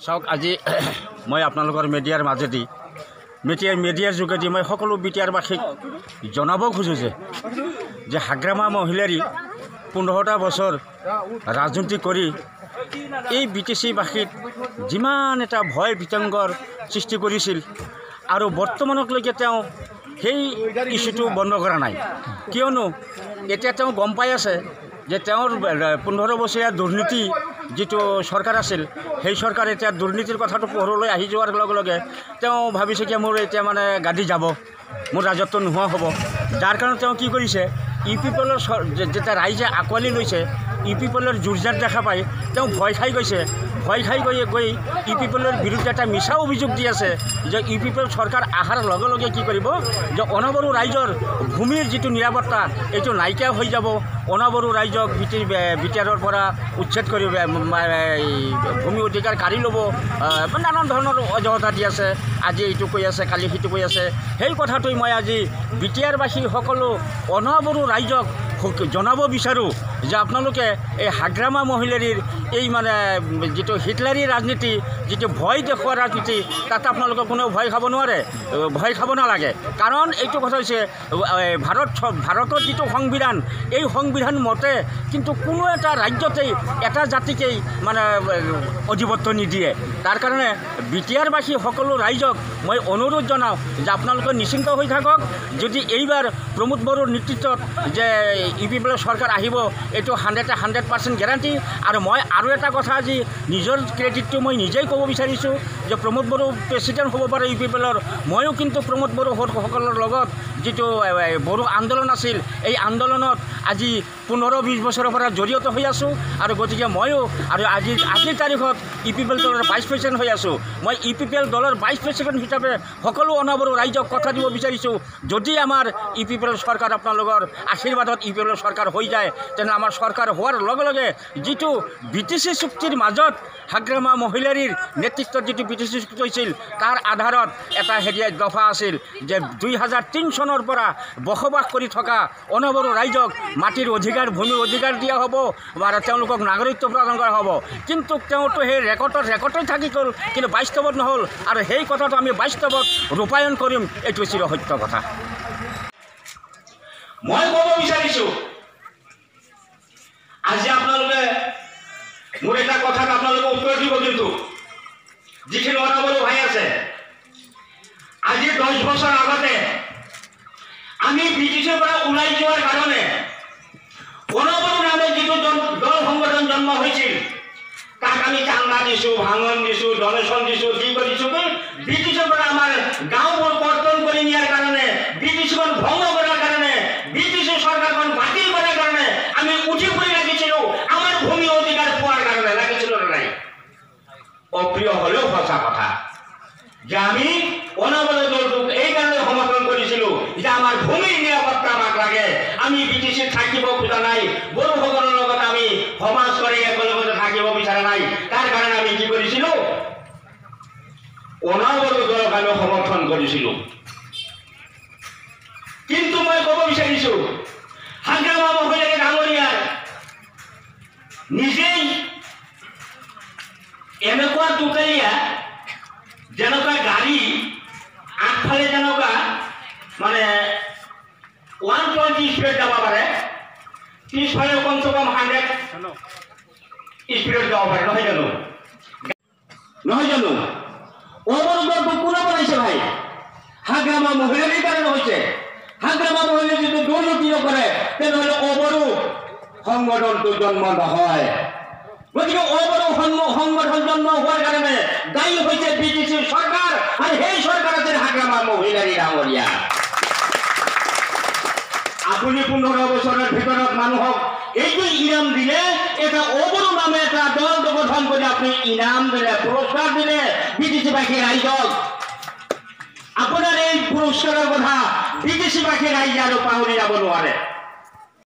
চাওক আজি মই আপোনালোকৰ মিডিয়াৰ মাজেদি মিডিয়াৰ যোগেদি মই সকলো বিটিআৰবাসীক জনাব খোজোঁ যে হাগ্ৰামা মহিলাৰী 15টা বছৰ ৰাজনীতি কৰি এই বিটিচিবাসীত যিমান এটা ভয় বিতংগৰ সৃষ্টি কৰিছিল আৰু বৰ্তমানলৈকে তেওঁ সেই ইস্যুটো বন্ধ কৰা নাই। কিয়নো এতিয়া তেওঁ গম পাই আছে যে তেওঁৰ 15 বছৰীয়া দুৰ্নীতি যিটো চৰকাৰ আছিল সেই চৰকাৰ এতিয়া দুৰ্নীতিৰ কথাটো পোহৰলৈ আহি যোৱাৰ লগে লগে তেওঁ ভাবিছে যে মোৰ এতিয়া মানে গাদী যাব, মোৰ ৰাজত্ব নোহোৱা হ'ব। যাৰ কাৰণে তেওঁ কি কৰিছে, ইউপিপিএলৰ যেতিয়া ৰাইজে আঁকোৱালি লৈছে, ইউপিপিএলৰ জোৰজাত দেখা পাই তেওঁ ভয় খাই গৈছে। ভয় খাই গৈ ইউপিপিএলৰ বিৰুদ্ধে এটা মিছা অভিযোগ দি আছে যে ইউপিপিএল চৰকাৰ অহাৰ লগে লগে কি কৰিব যে অনাবৰু ৰাইজৰ ভূমিৰ যিটো নিৰাপত্তা এইটো নাইকিয়া হৈ যাব, অনাবৰু ৰাইজক বিটিআৰৰ পৰা উচ্ছেদ কৰিব, ভূমি অধিকাৰ কাঢ়ি ল'ব, নানান ধৰণৰ অজহতা দি আছে। আজি এইটো কৈ আছে, কালি সিটো কৈ আছে। সেই কথাটোই মই আজি বিটিআৰবাসী সকলো অনাবৰু ৰাইজক জনাব বিচাৰোঁ যে আপোনালোকে এই হাগ্ৰামা মহিলাৰীৰ এই মানে যিটো হিটলাৰী ৰাজনীতি, যিটো ভয় দেখুওৱা ৰাজনীতি, তাত আপোনালোকে কোনেও ভয় খাব নোৱাৰে, ভয় খাব নালাগে। কাৰণ এইটো কথা হৈছে ভাৰতৰ যিটো সংবিধান, এই সংবিধান মতে কিন্তু কোনো এটা ৰাজ্যতেই এটা জাতিকেই মানে অধিপত্য নিদিয়ে। তাৰ কাৰণে বিটিআৰবাসী সকলো ৰাইজক মই অনুৰোধ জনাওঁ যে আপোনালোকে নিশ্চিন্ত হৈ থাকক। যদি এইবাৰ প্ৰমোদ বড়োৰ নেতৃত্বত যে ইউপিপিএলৰ চৰকাৰ আহিব, এইটো 100% গেৰাণ্টি। আৰু মই আৰু এটা কথা আজি নিজৰ ক্ৰেডিটটো মই নিজেই ক'ব বিচাৰিছোঁ যে প্ৰমোদ বড়ো প্ৰেচিডেণ্ট হ'ব পাৰে ইউপিপিএলৰ। ময়ো কিন্তু প্ৰমোদ বড়ো সকলৰ লগত যিটো বড়ো আন্দোলন আছিল, এই আন্দোলনত আজি 15-20 বছৰৰ পৰা জড়িত হৈ আছোঁ। আৰু গতিকে ময়ো আৰু আজিৰ তাৰিখত ইউপিপিএল দলৰ ভাইচ প্ৰেচিডেণ্ট হৈ আছোঁ। মই ইউপিপিএল দলৰ ভাইচ প্ৰেচিডেণ্ট হিচাপে সকলো অনাবৰু ৰাইজক কথা দিব বিচাৰিছোঁ, যদি আমাৰ ইউপিপিএল চৰকাৰ আপোনালোকৰ আশীৰ্বাদত ইউপিপিএলৰ চৰকাৰ হৈ যায়, তেনে আমাৰ চৰকাৰ হোৱাৰ লগে লগে যিটো বিটিচি চুক্তিৰ মাজত হাগ্ৰামা মহিলাৰীৰ নেতৃত্বত যিটো বিটিচি চুক্তি হৈছিল, তাৰ আধাৰত এটা দফা আছিল যে 2003 চনৰ পৰা বসবাস কৰি থকা অনাবৰু ৰাইজক মাটিৰ অধিকাৰ, ভূমিৰ অধিকাৰ দিয়া হ'ব বা তেওঁলোকক নাগৰিকত্ব প্ৰদান কৰা হ'ব। কিন্তু তেওঁতো সেই ৰেকৰ্ডত থাকি গ'ল, কিন্তু বাস্তৱত নহ'ল। আৰু সেই কথাটো আমি বাস্তৱত ৰূপায়ণ কৰিম, এইটো চিৰসত্য কথা। মই ক'ব বিচাৰিছোঁ আজি আপোনালোকে মোৰ এটা কথাত আপোনালোকে উত্তৰ দিব, কিন্তু যিখিনি অনাবৰু ভাই আছে, আজি 10 বছৰ আগতে আমি ব্ৰিটিছৰ পৰা ওলাই যোৱাৰ কাৰণে অনাবৰু নামে যিটো দল সংগঠন জন্ম হৈছিল, তাক আমি চান্দা দিছোঁ, ভাঙন দিছোঁ, ডনেশ্যন দিছোঁ, কি কৰিছোঁ, ব্ৰিটিছৰ পৰা আমাৰ গাঁওবোৰ কৰ্তন কৰি নিয়াৰ কাৰণে, ব্ৰিটিছখন ভংগ কৰাৰ কাৰণে, ব্ৰিটিছৰ চৰকাৰখন বাতিল কৰাৰ কাৰণে আমি উঠি পৰি লাগিছিলোঁ, আমাৰ ভূমি অধিকাৰ পোৱাৰ কাৰণে লাগিছিলোঁ নাই। অপ্ৰিয় হ'লেও সঁচা কথা যে আমি অনাবৰু দলটোক এইকাৰণে সমৰ্থন কৰিছিলোঁ যে আমাৰ ভূমিৰ নিৰাপত্তা আমাক লাগে। আমি ব্ৰিটিছত থাকিব খোজা নাই, বড়োসকলৰ লগত আমি সমাজ কৰি একেলগতে থাকিব বিচৰা নাই। তাৰ কাৰণে আমি কি কৰিছিলোঁ, অনাবৰু দলক আমি সমৰ্থন কৰিছিলোঁ। কিন্তু মই ক'ব বিচাৰিছোঁ, হাগ্ৰামা মহিলাৰী ডাঙৰীয়াৰ নিজেই এনেকুৱা দুটালীয়া, যেনেকুৱা গাড়ী আগফালে যেনেকুৱা মানে 120 স্পীড যাব পাৰে, পিছফালে কমচে কম 100 স্পীডত যাব পাৰে, নহয় জানো? নহয় জানো? অবৰোধটো কোনে বনাইছে ভাই? হাগ্ৰামা মহিলাৰীৰ কাৰণে হৈছে। হাগ্ৰামা মহিলাই যদি দুৰ্নীতি নকৰে তেনেহ'লে অবৰো সংগঠনটো জন্ম নহয়। গতিকে অবৰো সংগঠন জন্ম হোৱাৰ কাৰণে দায়ী হৈছে ব্ৰিটিছৰ চৰকাৰ, আৰু সেই চৰকাৰ আছে হাগ্ৰামা মহিলাৰী ডাঙৰীয়া। আপুনি 15 বছৰৰ ভিতৰত মানুহক এইটো ইনাম দিলে, এটা অবৰো নামে এটা দল গঠন কৰি আপুনি ইনাম দিলে, পুৰস্কাৰ দিলে বিটিচিবাসী ৰাইজক। আপোনাৰ এই পুৰস্কাৰৰ কথা বিটিচিবাসী ৰাইজে আৰু পাহৰি যাব নোৱাৰে।